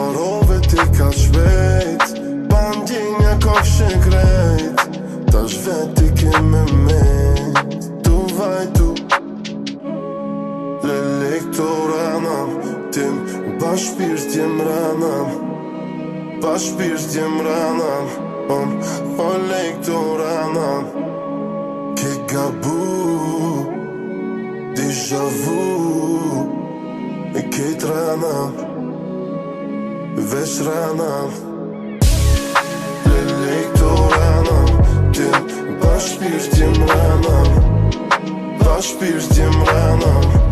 marove ti ka shpejt, bandjenja kofshe krejt, tash veti keme mejt, tu vajtu L'elektoranam, tim bashkëpirës jem ranam, bashkëpirës jem ranam, o elektoranam, ke gabu, déjà vu, e kejt ranam, veç ranam. L'elektoranam, tim bashkëpirës jem ranam, bashkëpirës jem ranam,